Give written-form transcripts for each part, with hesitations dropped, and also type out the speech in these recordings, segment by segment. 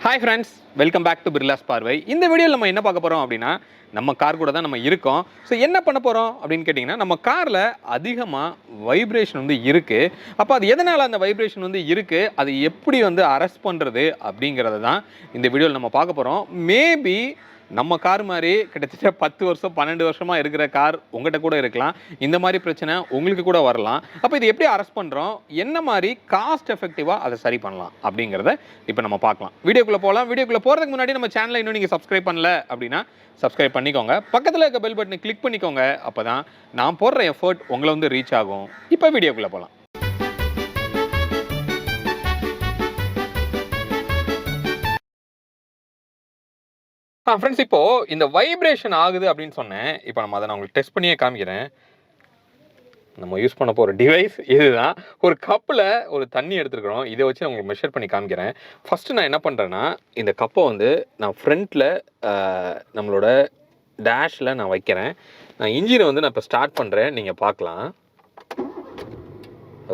Hi friends, welcome back to Birlas Parvai. இந்த வீடியோல நம்ம என்ன பார்க்க போறோம் அப்படினா நம்ம கார் கூட தான் நம்ம இருக்கோம். சோ என்ன பண்ண போறோம் அப்படினு கேட்டிங்கனா நம்ம கார்ல அதிகமா வைப்ரேஷன் வந்து இருக்கு. அப்ப அது எதனால அந்த வைப்ரேஷன் வந்து இருக்கு? அது எப்படி வந்து அரெஸ்ட் பண்றது அப்படிங்கறத தான் இந்த வீடியோல நம்ம பார்க்க போறோம். மேபி நம்ம கார் மாதிரி கிட்டத்தட்ட 10 வருஷம் 12 வருஷமா இருக்கிற கார் உங்ககிட்ட கூட இருக்கலாம். இந்த மாதிரி பிரச்சனை உங்களுக்கு கூட வரலாம். அப்ப இது எப்படி அரெஸ்ட் பண்றோம்? என்ன மாதிரி காஸ்ட் எஃபெக்டிவா அதை சரி பண்ணலாம் அப்படிங்கறத இப்போ நம்ம பார்க்கலாம். வீடியோக்குள்ள போலாம். வீடியோக்குள்ள போறதுக்கு முன்னாடி நம்ம சேனலை இன்னும் நீங்க சப்ஸ்கிரைப் பண்ணல அப்படினா சப்ஸ்கிரைப் பண்ணிக்கோங்க. பக்கத்துல இருக்க பெல் பட்டனை கிளிக் பண்ணிக்கோங்க. அப்பதான் நான் போடுற எஃபோர்ட் உங்களை வந்து ரீச் ஆகும். இப்போ வீடியோக்குள்ள போலாம். ஃப்ரெண்ட்ஸ், இப்போ இந்த வைப்ரேஷன் ஆகுது அப்படின்னு சொன்னேன். இப்போ நம்ம அதை நான் உங்களுக்கு டெஸ்ட் பண்ணியே காமிக்கிறேன். நம்ம யூஸ் பண்ண போகிற டிவைஸ் இதுதான். ஒரு கப்பில் ஒரு தண்ணி எடுத்துருக்கிறோம். இதை வச்சு நான் உங்களுக்கு மெஷர் பண்ணி காமிக்கிறேன். ஃபஸ்ட்டு நான் என்ன பண்ணுறேன்னா, இந்த கப்பை வந்து நான் ஃப்ரண்ட்டில் நம்மளோட டேஷில் நான் வைக்கிறேன். நான் இன்ஜினை வந்து நான் இப்போ ஸ்டார்ட் பண்ணுறேன். நீங்கள் பார்க்கலாம்.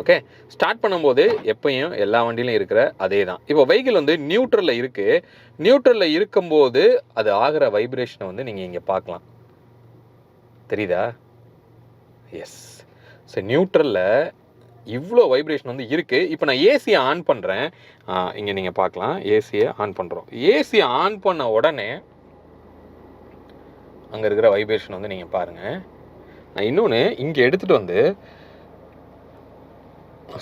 ஓகே, ஸ்டார்ட் பண்ணும்போது எப்பயும் எல்லா வண்டியிலும் இருக்கிற அதே தான். இப்போ வெஹிக்கிள் வந்து நியூட்ரலில் இருக்குது. நியூட்ரலில் இருக்கும்போது அது ஆகிற வைப்ரேஷனை வந்து நீங்கள் இங்கே பார்க்கலாம். தெரியுதா? எஸ். ஸோ நியூட்ரலில் இவ்வளோ வைப்ரேஷன் வந்து இருக்குது. இப்போ நான் ஏசியை ஆன் பண்ணுறேன். இங்கே நீங்கள் பார்க்கலாம். ஏசியை ஆன் பண்ணுறோம். ஏசியை ஆன் பண்ண உடனே அங்கே இருக்கிற வைப்ரேஷன் வந்து நீங்கள் பாருங்கள். நான் இன்னொன்று இங்கே எடுத்துகிட்டு வந்து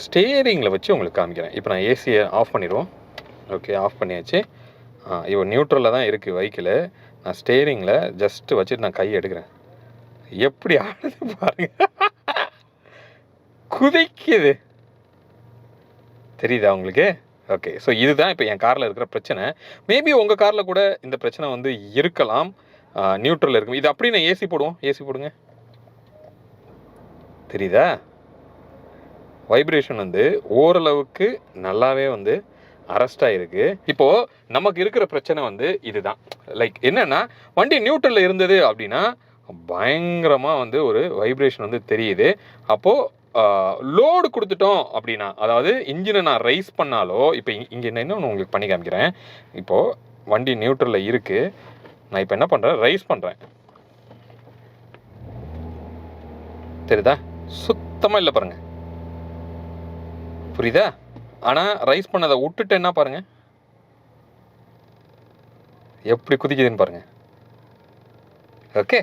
ஸ்டேரிங்கில் வச்சு உங்களுக்கு காமிக்கிறேன். இப்போ நான் ஏசியை ஆஃப் பண்ணிடுவோம். ஓகே, ஆஃப் பண்ணியாச்சு. இப்போ நியூட்ரலில் தான் இருக்குது வெஹிக்கிள். நான் ஸ்டேரிங்கில் ஜஸ்ட்டு வச்சுட்டு நான் கையை எடுக்கிறேன். எப்படி ஆடுது பாருங்க. குதிக்குது. தெரியுதா உங்களுக்கு? ஓகே, ஸோ இதுதான் இப்போ என் காரில் இருக்கிற பிரச்சனை. மேபி உங்கள் காரில் கூட இந்த பிரச்சனை வந்து இருக்கலாம். நியூட்ரலில் இருக்கும். இது அப்படி நான் ஏசி போடுவோம். ஏசி போடுங்க. தெரியுதா? வைப்ரேஷன் வந்து ஓரளவுக்கு நல்லாவே வந்து அரெஸ்ட் ஆகிருக்கு. இப்போது நமக்கு இருக்கிற பிரச்சனை வந்து இதுதான். லைக் என்னென்னா, வண்டி நியூட்ரலில் இருந்தது அப்படின்னா பயங்கரமாக வந்து ஒரு வைப்ரேஷன் வந்து தெரியுது. அப்போது லோடு கொடுத்துட்டோம் அப்படின்னா, அதாவது இன்ஜினை நான் ரைஸ் பண்ணாலோ, இப்போ இங்கே இன்னொன்று உங்களுக்கு பண்ணி காமிக்கிறேன். இப்போது வண்டி நியூட்ரலில் இருக்குது. நான் இப்போ என்ன பண்ணுறேன், ரைஸ் பண்ணுறேன். தெரியுதா? சுத்தமாக இல்லை பாருங்கள். புரியுதா? ஆனால் ரைஸ் பண்ணதை விட்டுட்டு என்ன பாருங்க, எப்படி குதிக்குதுன்னு பாருங்க. ஓகே,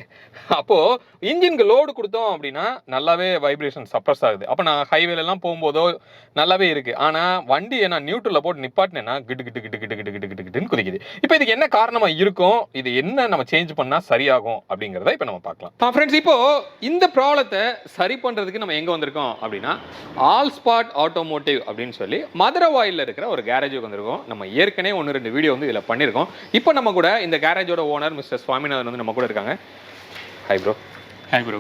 அப்போது இன்ஜினுக்கு லோடு கொடுத்தோம் அப்படின்னா நல்லாவே வைப்ரேஷன் சப்ரஸ் ஆகுது. அப்போ நான் ஹைவேலெலாம் போகும்போதோ நல்லாவே இருக்குது. ஆனால் வண்டியை நான் நியூட்ரலில் போட்டு நிப்பாட்டினேன்னா கிட்டு கிட்டு கிட்டு கிட்டு கிட்டு கிட்டு கிட்டு கிட்டுன்னு குதிக்குது. இப்போ இதுக்கு என்ன காரணமாக இருக்கும்? இது என்ன நம்ம சேஞ்ச் பண்ணால் சரியாகும் அப்படிங்கிறத இப்போ நம்ம பார்க்கலாம். ஃப்ரெண்ட்ஸ், இப்போது இந்த ப்ராப்ளத்தை சரி பண்ணுறதுக்கு நம்ம எங்கே வந்திருக்கோம் அப்படின்னா, ஆல் ஸ்பாட் ஆட்டோமோட்டிவ் அப்படின்னு சொல்லி மதுரை வாயிலில் இருக்கிற ஒரு கேரேஜுக்கு வந்திருக்கோம். நம்ம ஏற்கனவே 1-2 வீடியோ வந்து இதில் பண்ணியிருக்கோம். இப்போ நம்ம கூட இந்த கேரேஜோட ஓனர் மிஸ்டர் சுவாமிநாதன் வந்து நம்ம கூட இருக்காங்க. Hi bro. Hi bro.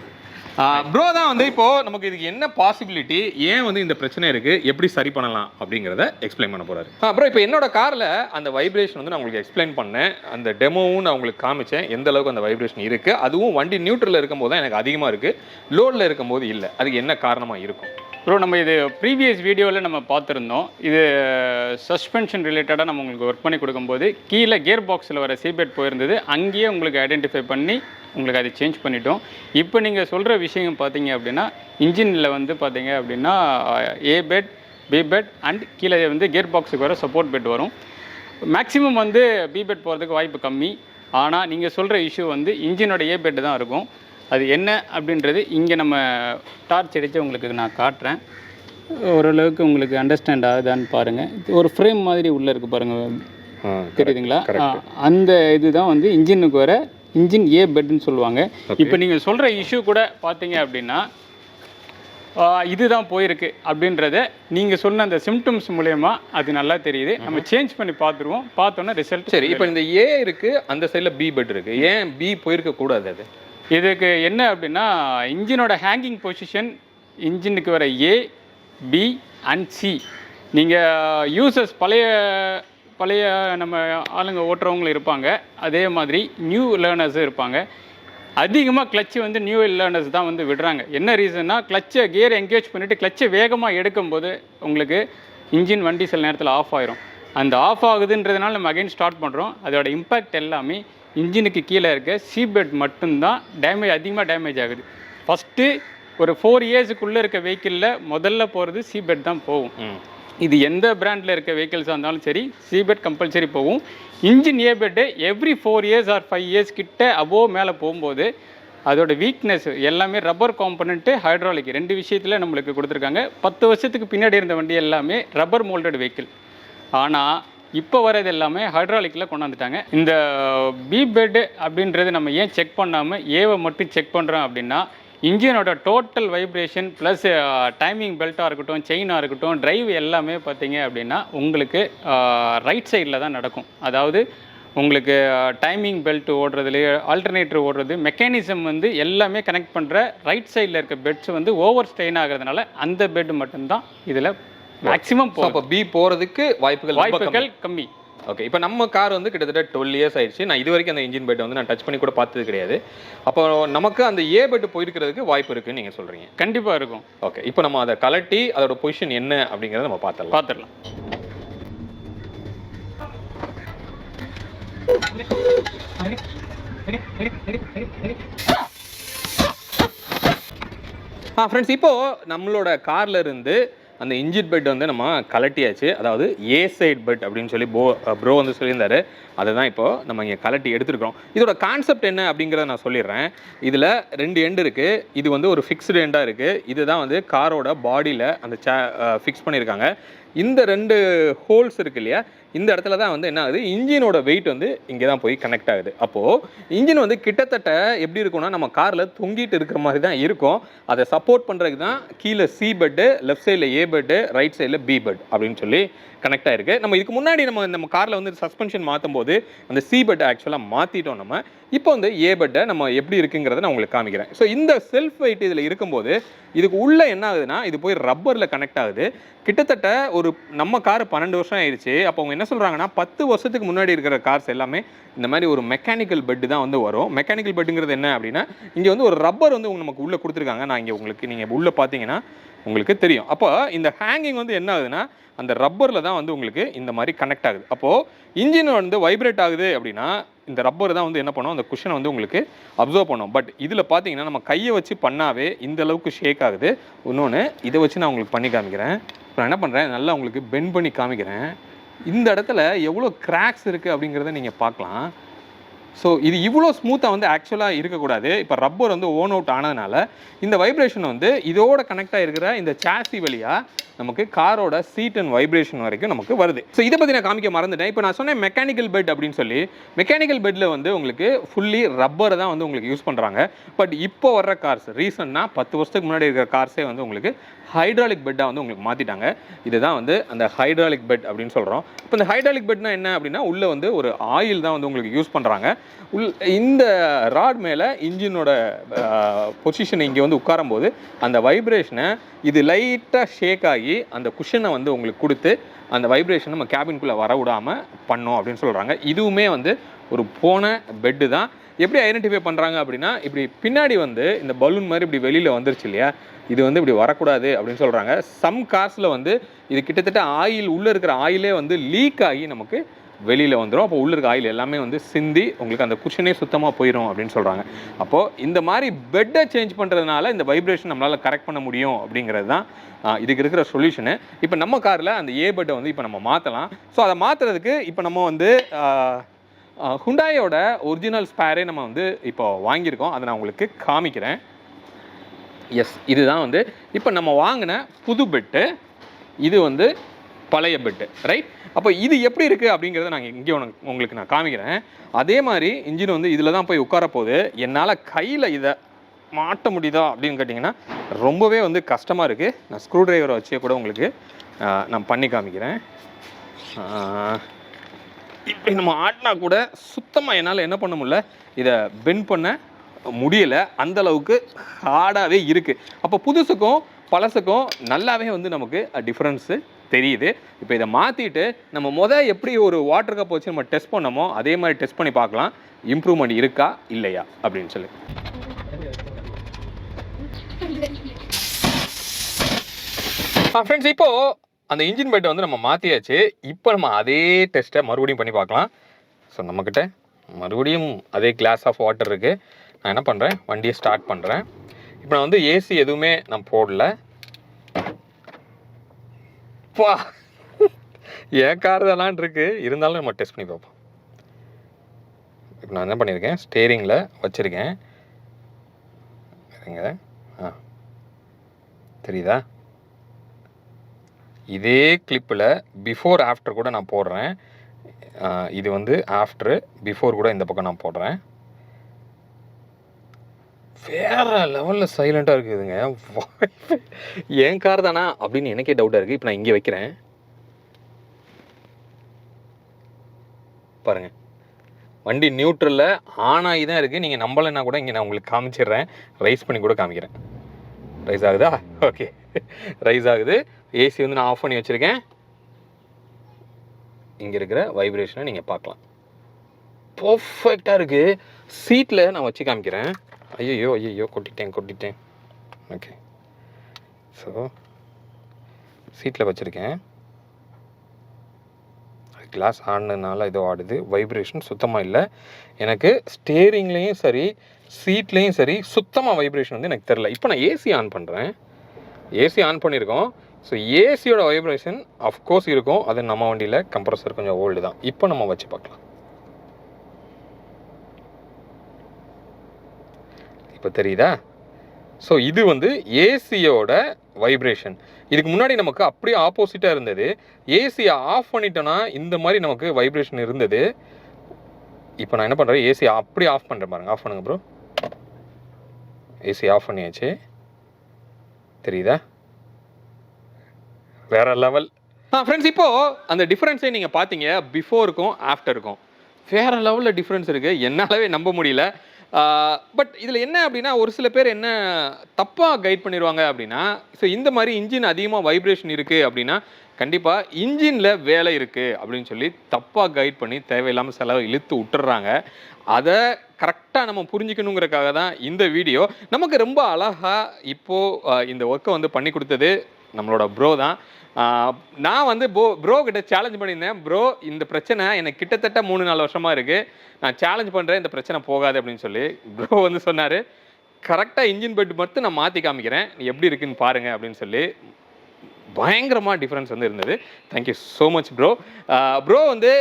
Bro தான் வந்து இப்போது நமக்கு இதுக்கு என்ன பாசிபிலிட்டி, ஏன் வந்து இந்த பிரச்சனை இருக்குது, எப்படி சரி பண்ணலாம் அப்படிங்கிறத எக்ஸ்பிளைன் பண்ண போகிறாரு. ப்ரோ, இப்போ என்னோட காரில் அந்த வைப்ரேஷன் வந்து நான் உங்களுக்கு எக்ஸ்பிளைன் பண்ணேன். அந்த டெமோவும் நான் உங்களுக்கு காமிச்சேன் எந்த அளவுக்கு அந்த வைப்ரேஷன் இருக்குது. அதுவும் வண்டி நியூட்ரலில் இருக்கும்போது தான் எனக்கு அதிகமாக இருக்குது, லோடில் இருக்கும்போது இல்லை. அதுக்கு என்ன காரணமாக இருக்கும்? ப்ரோ, நம்ம இது ப்ரீவியஸ் வீடியோவில் நம்ம பார்த்துருந்தோம். இது சஸ்பென்ஷன் ரிலேட்டடாக நம்ம உங்களுக்கு ஒர்க் பண்ணி கொடுக்கும்போது கீழே கியர் பாக்ஸில் வர சீபெட் போயிருந்தது. அங்கேயே உங்களுக்கு ஐடென்டிஃபை பண்ணி உங்களுக்கு அதை சேஞ்ச் பண்ணிட்டோம். இப்போ நீங்கள் சொல்கிற விஷயம் பார்த்தீங்க அப்படின்னா, இன்ஜினில் வந்து பார்த்தீங்க அப்படின்னா ஏ பெட், பி பெட் அண்ட் கீழே வந்து கியர் பாக்ஸுக்கு வர சப்போர்ட் பெட் வரும். மேக்ஸிமம் வந்து பி பெட் போகிறதுக்கு வாய்ப்பு கம்மி. ஆனால் நீங்கள் சொல்கிற இஷ்யூ வந்து இன்ஜினோட ஏ பெட் தான் இருக்கும். அது என்ன அப்படின்றது இங்கே நம்ம டார்ச் அடித்து உங்களுக்கு நான் காட்டுறேன். ஓரளவுக்கு உங்களுக்கு அண்டர்ஸ்டாண்ட் ஆகுதான்னு பாருங்கள். ஒரு ஃப்ரேம் மாதிரி உள்ளே இருக்குது பாருங்கள், தெரியுதுங்களா? அந்த இதுதான் வந்து இன்ஜினுக்கு வர இன்ஜின் ஏ பெட்னு சொல்லுவாங்க. இப்போ நீங்கள் சொல்கிற இஷ்யூ கூட பார்த்தீங்க அப்படின்னா இதுதான் போயிருக்கு அப்படின்றத நீங்கள் சொன்ன அந்த சிம்டம்ஸ் மூலயமா அது நல்லா தெரியுது. நம்ம சேஞ்ச் பண்ணி பார்த்துருவோம். பார்த்தோன்னா ரிசல்ட் சரி. இப்போ இந்த ஏ இருக்குது, அந்த சைடில் பி பெட் இருக்குது. ஏன் பி போயிருக்க கூடாது? அது இதுக்கு என்ன அப்படின்னா, இன்ஜினோட ஹேங்கிங் பொசிஷன் இன்ஜினுக்கு வர ஏ, பி அண்ட் சி. நீங்கள் யூசர்ஸ் பழைய நம்ம ஆளுங்க ஓட்டுறவங்களும் இருப்பாங்க, அதே மாதிரி நியூ லேர்னர்ஸும் இருப்பாங்க. அதிகமாக கிளச்சு வந்து நியூ லேர்னர்ஸ் தான் வந்து விடுறாங்க. என்ன ரீசன்னா, கிளச்சை கியர் என்கேஜ் பண்ணிவிட்டு கிளச்சை வேகமாக எடுக்கும்போது உங்களுக்கு இன்ஜின் வண்டி சில நேரத்தில் ஆஃப் ஆயிரும். அந்த ஆஃப் ஆகுதுன்றதுனால நம்ம அகைன் ஸ்டார்ட் பண்ணுறோம். அதோட இம்பேக்ட் எல்லாமே இன்ஜினுக்கு கீழே இருக்க சீபெட் மட்டும்தான் அதிகமாக டேமேஜ் ஆகுது. ஃபஸ்ட்டு ஒரு 4 இயர்ஸுக்குள்ளே இருக்க வெஹிக்கிளில் முதல்ல போகிறது சீபெட் தான் போகும். இது எந்த பிராண்டில் இருக்க வெஹிக்கிள்ஸாக இருந்தாலும் சரி சீபெட் கம்பல்சரி போகும். இன்ஜின் ஏபெட்டு எவ்ரி 4 இயர்ஸ் ஆர் 5 இயர்ஸ் கிட்ட அபோவ் மேலே போகும்போது அதோட வீக்னஸ் எல்லாமே ரப்பர் காம்பனண்ட்டு ஹைட்ராலிக் 2 விஷயத்தில் நம்மளுக்கு கொடுத்துருக்காங்க. 10 வருஷத்துக்கு பின்னாடி இருந்த வண்டி எல்லாமே ரப்பர் மோல்டட் வெஹிக்கிள். ஆனால் இப்போ வரது எல்லாமே ஹைட்ராலிக்கில் கொண்டாந்துட்டாங்க. இந்த பி பெட் அப்படின்றது நம்ம ஏன் செக் பண்ணாமல் ஏவை மட்டும் செக் பண்ணுறோம் அப்படின்னா இன்ஜினோட டோட்டல் வைப்ரேஷன் ப்ளஸ் டைமிங் பெல்ட்டாக இருக்கட்டும் செயினாக இருக்கட்டும் டிரைவ் எல்லாமே பார்த்தீங்க அப்படின்னா உங்களுக்கு ரைட் சைடில் தான் நடக்கும். அதாவது உங்களுக்கு டைமிங் பெல்ட் ஓடுறதுலேயே ஆல்டர்னேட்டர் ஓடுறது மெக்கானிசம் வந்து எல்லாமே கனெக்ட் பண்ணுற ரைட் சைடில் இருக்க பெட்ஸ் வந்து ஓவர் ஸ்ட்ரெயின் ஆகிறதுனால அந்த பெட் மட்டும்தான் இதில் மேக்ஸிமம் போகும். அப்போ பி போகிறதுக்கு வாய்ப்புகள் கம்மி. ஓகே, இப்போ நம்ம கார் வந்து கிட்டத்தட்ட 12 இயர்ஸ் ஆயிடுச்சு. நான் இது வரைக்கும் அந்த இன்ஜின் பெட் வந்து நான் டச் பண்ணி கூட பார்த்தது கிடையாது. அப்போ நமக்கு அந்த ஏ பெட் போயிருக்கிறதுக்கு வாய்ப்பு இருக்குன்னு நீங்கள் சொல்கிறீங்க? கண்டிப்பாக இருக்கும். ஓகே, இப்போ நம்ம அதை கலட்டி அதோட பொசிஷன் என்ன அப்படிங்கிறத நம்ம பார்த்துடலாம். ஃப்ரெண்ட்ஸ், இப்போது நம்மளோட காரில் இருந்து அந்த இன்ஜின் பெட் வந்து நம்ம கலட்டியாச்சு. அதாவது ஏ சைட் பெட் அப்படின்னு சொல்லி ப்ரோ வந்து சொல்லியிருந்தாரு. அதை தான் இப்போது நம்ம இங்கே கலட்டி எடுத்துருக்கோம். இதோட கான்செப்ட் என்ன அப்படிங்கிறத நான் சொல்லிடுறேன். இதில் 2 எண்டு இருக்குது. இது வந்து ஒரு ஃபிக்ஸ்டு எண்டாக இருக்குது. இதுதான் வந்து காரோட பாடியில் அந்த ஃபிக்ஸ் பண்ணியிருக்காங்க. இந்த 2 ஹோல்ஸ் இருக்கு இல்லையா, இந்த இடத்துல தான் வந்து என்ன ஆகுது, இன்ஜினோட வெயிட் வந்து இங்கே தான் போய் கனெக்ட் ஆகுது. அப்போது இன்ஜின் வந்து கிட்டத்தட்ட எப்படி இருக்கும்னா நம்ம காரில் தொங்கிட்டு இருக்கிற மாதிரி தான் இருக்கும். அதை சப்போர்ட் பண்ணுறதுக்கு தான் கீழே சி பெட்டு, லெஃப்ட் சைடில் ஏ பெட்டு, ரைட் சைடில் பி பெட் அப்படின்னு சொல்லி கனெக்ட் ஆகிருக்கு. நம்ம இதுக்கு முன்னாடி நம்ம காரில் வந்து சஸ்பென்ஷன் மாற்றும் போது அந்த சி பெட்டை ஆக்சுவலாக மாற்றிட்டோம். நம்ம இப்போ வந்து ஏ பெட்டை நம்ம எப்படி இருக்குங்கிறத நான் உங்களுக்கு காமிக்கிறேன். ஸோ இந்த செல்ஃப் வெயிட் இதில் இருக்கும்போது இதுக்கு உள்ளே என்ன ஆகுதுன்னா இது போய் ரப்பரில் கனெக்ட் ஆகுது. கிட்டத்தட்ட ஒரு நம்ம கார் 12 வருஷம் ஆயிடுச்சு. அப்போ அவங்க என்ன சொல்கிறாங்கன்னா 10 வருஷத்துக்கு முன்னாடி இருக்கிற கார்ஸ் எல்லாமே இந்த மாதிரி ஒரு மெக்கானிக்கல் பெட்டு தான் வந்து வரும். மெக்கானிக்கல் பெட்டுங்கிறது என்ன அப்படின்னா இங்கே வந்து ஒரு ரப்பர் வந்து நமக்கு உள்ளே கொடுத்துருக்காங்க. நான் இங்கே உங்களுக்கு நீங்கள் உள்ளே பார்த்தீங்கன்னா உங்களுக்கு தெரியும். அப்போ இந்த ஹேங்கிங் வந்து என்ன ஆகுதுன்னா அந்த ரப்பரில் தான் வந்து உங்களுக்கு இந்த மாதிரி கனெக்ட் ஆகுது. அப்போது இன்ஜின் வந்து வைப்ரேட் ஆகுது அப்படின்னா இந்த ரப்பர் தான் வந்து என்ன பண்ணும், அந்த குஷனை வந்து உங்களுக்கு அப்சர்வ் பண்ணும். பட் இதில் பார்த்தீங்கன்னா நம்ம கையை வச்சு பண்ணாவே இந்த அளவுக்கு ஷேக் ஆகுது. இன்னொன்று இதை வச்சு நான் உங்களுக்கு பண்ணி காமிக்கிறேன். இப்போ நான் என்ன பண்ணுறேன், நல்லா உங்களுக்கு பெண்ட் பண்ணி காமிக்கிறேன். இந்த இடத்துல எவ்வளோ கிராக்ஸ் இருக்குது அப்படிங்கிறத நீங்கள் பார்க்கலாம். ஸோ இது இவ்வளோ ஸ்மூத்தாக வந்து ஆக்சுவலாக இருக்கக்கூடாது. இப்போ ரப்பர் வந்து ஓன் அவுட் ஆனதுனால இந்த வைப்ரேஷன் வந்து இதோட கனெக்ட் ஆகிருக்கிற இந்த சாசி வழியாக நமக்கு காரோட சீட் அண்ட் வைப்ரேஷன் வரைக்கும் நமக்கு வருது. ஸோ இதை பற்றி நான் காமிக்க மறந்துட்டேன். இப்போ நான் சொன்னேன் மெக்கானிக்கல் பெட் அப்படின்னு சொல்லி. மெக்கானிக்கல் பெட்டில் வந்து உங்களுக்கு ஃபுல்லி ரப்பரை தான் வந்து உங்களுக்கு யூஸ் பண்ணுறாங்க. பட் இப்போ வர்ற கார்ஸ் ரீசெண்டாக 10 வருஷத்துக்கு முன்னாடி இருக்கிற கார்ஸே வந்து உங்களுக்கு ஹைட்ராலிக் பெட்டாக வந்து உங்களுக்கு மாற்றிட்டாங்க. இதுதான் வந்து அந்த ஹைட்ராலிக் பெட் அப்படின்னு சொல்கிறோம். இப்போ இந்த ஹைட்ராலிக் பெட்னா என்ன அப்படின்னா உள்ளே வந்து ஒரு ஆயில் தான் வந்து உங்களுக்கு யூஸ் பண்ணுறாங்க. இந்த ராட் மேலே இன்ஜினோட பொசிஷன் இங்கே வந்து உட்காரும்போது அந்த வைப்ரேஷனை இது லைட்டாக ஷேக் ஆகி அந்த குஷனை வந்து உங்களுக்கு கொடுத்து அந்த வைப்ரேஷன் நம்ம கேபின்குள்ளே வர விடாமல் பண்ணோம் அப்படின்னு சொல்கிறாங்க. இதுவுமே வந்து ஒரு போன பெட்டு தான். எப்படி ஐடென்டிஃபை பண்ணுறாங்க அப்படின்னா இப்படி பின்னாடி வந்து இந்த பலூன் மாதிரி இப்படி வெளியில் வந்துருச்சு இல்லையா, இது வந்து இப்படி வரக்கூடாது அப்படின்னு சொல்கிறாங்க. சம் கார்ஸில் வந்து இது கிட்டத்தட்ட ஆயில் உள்ளே இருக்கிற ஆயிலே வந்து லீக் ஆகி நமக்கு வெளியில் வந்துடும். அப்போ உள்ள இருக்க ஆயில் எல்லாமே வந்து சிந்தி உங்களுக்கு அந்த குஷனே சுத்தமாக போயிடும் அப்படின்னு சொல்கிறாங்க. அப்போது இந்த மாதிரி பெட்டை சேஞ்ச் பண்ணுறதுனால இந்த வைப்ரேஷன் நம்மளால் கரெக்ட் பண்ண முடியும் அப்படிங்கிறது தான் இதுக்கு இருக்கிற சொல்யூஷனு. இப்போ நம்ம காரில் அந்த ஏ பெட்டை வந்து இப்போ நம்ம மாற்றலாம். ஸோ அதை மாற்றுறதுக்கு இப்போ நம்ம வந்து ஹுண்டாயோட ஒரிஜினல் ஸ்பேரே நம்ம வந்து இப்போ வாங்கியிருக்கோம். அதை நான் உங்களுக்கு காமிக்கிறேன். எஸ், இதுதான் வந்து இப்போ நம்ம வாங்கின புது பெட்டு. இது வந்து பழைய பெட்டு, ரைட்? அப்போ இது எப்படி இருக்குது அப்படிங்கிறத நாங்கள் இங்கே உங்களுக்கு நான் காமிக்கிறேன். அதே மாதிரி இன்ஜின் வந்து இதில் தான் போய் உட்கார போகுது. என்னால் கையில் இதை மாட்ட முடியுதா அப்படின்னு கேட்டிங்கன்னா ரொம்பவே வந்து கஷ்டமாக இருக்குது. நான் ஸ்க்ரூ டிரைவரை வச்சே கூட உங்களுக்கு நான் பண்ணி காமிக்கிறேன். இப்படி நம்ம ஆட்டினா கூட சுத்தமாக என்னால் என்ன பண்ண முடியல, இதை பெண்ட் பண்ண முடியலை. அந்தளவுக்கு ஹார்டாகவே இருக்குது. அப்போ புதுசுக்கும் பழசுக்கும் நல்லாவே வந்து நமக்கு டிஃப்ரென்ஸு தெரியுது. இப்போ இதை மாற்றிட்டு நம்ம எப்படி ஒரு வாட்டர் கப் வச்சு நம்ம டெஸ்ட் பண்ணோமோ அதே மாதிரி டெஸ்ட் பண்ணி பார்க்கலாம் இம்ப்ரூவ்மெண்ட் இருக்கா இல்லையா அப்படின்னு சொல்லி. ஃப்ரெண்ட்ஸ், இப்போது அந்த இன்ஜின் பெட்டை வந்து நம்ம மாற்றியாச்சு. இப்போ நம்ம அதே டெஸ்ட்டை மறுபடியும் பண்ணி பார்க்கலாம். ஸோ நம்மக்கிட்ட மறுபடியும் அதே கிளாஸ் ஆஃப் வாட்டர் இருக்குது. நான் என்ன பண்ணுறேன், வண்டியை ஸ்டார்ட் பண்ணுறேன். இப்போ நான் வந்து ஏசி எதுவுமே நான் போடல. பா ஏன் கார் இதெல்லாம் இருக்குது, இருந்தாலும் நம்ம டெஸ்ட் பண்ணி பார்ப்போம். இப்போ நான் என்ன பண்ணியிருக்கேன், ஸ்டேரிங்கில் வச்சுருக்கேன். சரிங்க, தெரியுதா? இதே கிளிப்பில் பிஃபோர் ஆஃப்டர் கூட நான் போடுறேன். இது வந்து ஆஃப்டரு, பிஃபோர் கூட இந்த பக்கம் நான் போடுறேன். வேற லெவலில் சைலண்ட்டாக இருக்குதுங்க. ஏன் கார் தானா அப்படின்னு எனக்கே டவுட்டாக இருக்குது. இப்போ நான் இங்கே வைக்கிறேன் பாருங்கள், வண்டி நியூட்ரலில் ஆன் ஆகி தான் இருக்குது. நீங்கள் நம்பலைன்னா கூட இங்கே நான் உங்களுக்கு காமிச்சிடுறேன், ரைஸ் பண்ணி கூட காமிக்கிறேன். ரைஸ் ஆகுதா? ஓகே, ரைஸ் ஆகுது. ஏசி வந்து நான் ஆஃப் பண்ணி வச்சுருக்கேன். இங்கே இருக்கிற வைப்ரேஷனை நீங்கள் பார்க்கலாம். பர்ஃபெக்டாக இருக்குது. சீட்டில் நான் வச்சு காமிக்கிறேன். ஐயோ கொட்டிட்டேன். ஓகே, ஸோ சீட்டில் வச்சுருக்கேன். கிளாஸ் ஆனதுனால ஏதோ ஆடுது. வைப்ரேஷன் சுத்தமாக இல்லை எனக்கு. ஸ்டேரிங்லேயும் சரி, சீட்லேயும் சரி, சுத்தமாக வைப்ரேஷன் வந்து எனக்கு தெரில. இப்போ நான் ஏசி ஆன் பண்ணுறேன். ஏசி ஆன் பண்ணியிருக்கோம். ஸோ ஏசியோட வைப்ரேஷன் அஃப்கோர்ஸ் இருக்கும். அது நம்ம வண்டியில் கம்ப்ரஸர் கொஞ்சம் ஓல்டு தான். இப்போ நம்ம வச்சு பார்க்கலாம். இப்போ தெரியுதா? ஸோ இது வந்து ஏசியோட வைப்ரேஷன். இதுக்கு முன்னாடி நமக்கு அப்படியே ஆப்போசிட்டாக இருந்தது. ஏசியை ஆஃப் பண்ணிட்டோன்னா இந்த மாதிரி நமக்கு வைப்ரேஷன் இருந்தது. இப்போ நான் என்ன பண்ணுறேன், ஏசியை அப்படியே ஆஃப் பண்ணுறேன் பாருங்கள். ஆஃப் பண்ணுங்க ப்ரோ. ஏசி ஆஃப் பண்ணியாச்சு. தெரியுதா? வேற லெவல். ஃப்ரெண்ட்ஸ், இப்போது அந்த டிஃப்ரென்ஸை நீங்கள் பார்த்தீங்க, பிஃபோருக்கும் ஆஃப்டருக்கும் வேற லெவலில் டிஃப்ரென்ஸ் இருக்குது. என்னாலவே நம்ப முடியல. பட் இதில் என்ன அப்படின்னா, ஒரு சில பேர் என்ன தப்பாக கைட் பண்ணிடுவாங்க அப்படின்னா, ஸோ இந்த மாதிரி இன்ஜின் அதிகமாக வைப்ரேஷன் இருக்குது அப்படின்னா கண்டிப்பாக இன்ஜினில் வேலை இருக்குது அப்படின்னு சொல்லி தப்பாக கைட் பண்ணி தேவையில்லாமல் செலவை இழுத்து விட்டுறாங்க. அதை கரெக்டாக நம்ம புரிஞ்சுக்கணுங்கிறதுக்காக தான் இந்த வீடியோ. நமக்கு ரொம்ப அழகாக இப்போது இந்த ஒர்க்கை வந்து பண்ணி கொடுத்தது நம்மளோட ப்ரோ தான். நான் வந்து ப்ரோ கிட்ட சேலஞ்ச் பண்ணியிருந்தேன். ப்ரோ, இந்த பிரச்சனை எனக்கு கிட்டத்தட்ட 3-4 வருஷமாக இருக்குது, நான் சேலஞ்ச் பண்ணுறேன், இந்த பிரச்சனை போகாது அப்படின்னு சொல்லி. ப்ரோ வந்து சொன்னார், கரெக்டாக இன்ஜின் பெட் மட்டும் நான் மாற்றி காமிக்கிறேன், நீ எப்படி இருக்குன்னு பாருங்கள் அப்படின்னு சொல்லி. பயங்கரமாக டிஃப்ரென்ஸ் வந்து இருந்தது. Thank you so much bro. Bro வந்து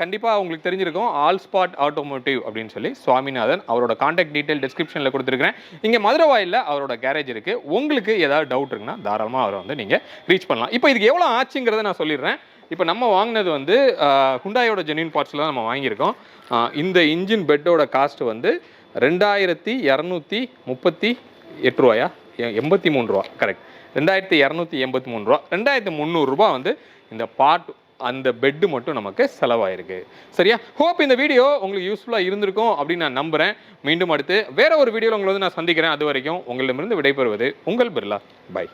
கண்டிப்பாக உங்களுக்கு தெரிஞ்சிருக்கும், ஆல் ஸ்பாட் ஆட்டோமோட்டிவ் அப்படின்னு சொல்லி சுவாமிநாதன். அவரோட காண்டாக்ட் டீட்டெயில் டிஸ்கிரிப்ஷனில் கொடுத்துருக்கிறேன். இங்கே மதுரவாயில் அவரோட கேரேஜ் இருக்குது. உங்களுக்கு ஏதாவது டவுட் இருக்குன்னா தாராளமாக அவரை வந்து நீங்கள் ரீச் பண்ணலாம். இப்போ இதுக்கு எவ்வளோ ஆச்சுங்கிறத நான் சொல்லிடுறேன். இப்போ நம்ம வாங்கினது வந்து ஹுண்டாயோட ஜென்யூன் பார்ட்ஸில் தான் நம்ம வாங்கியிருக்கோம். இந்த இன்ஜின் பெட்டோட காஸ்ட் வந்து 2238 ரூபாயா, 83 ரூபா, கரெக்ட், 2283 ரூபா. 2300 ரூபா வந்து இந்த பார்ட், அந்த பெட்டு மட்டும் நமக்கு செலவாயிருக்கு. சரியா? ஹோப் இந்த வீடியோ உங்களுக்கு யூஸ்ஃபுல்லாக இருந்திருக்கும் அப்படின்னு நான் நம்புகிறேன். மீண்டும் அடுத்து வேற ஒரு வீடியோவில் உங்களை வந்து நான் சந்திக்கிறேன். அது வரைக்கும் உங்களிடமிருந்து விடைபெறுவது உங்கள் பிர்லா. பை.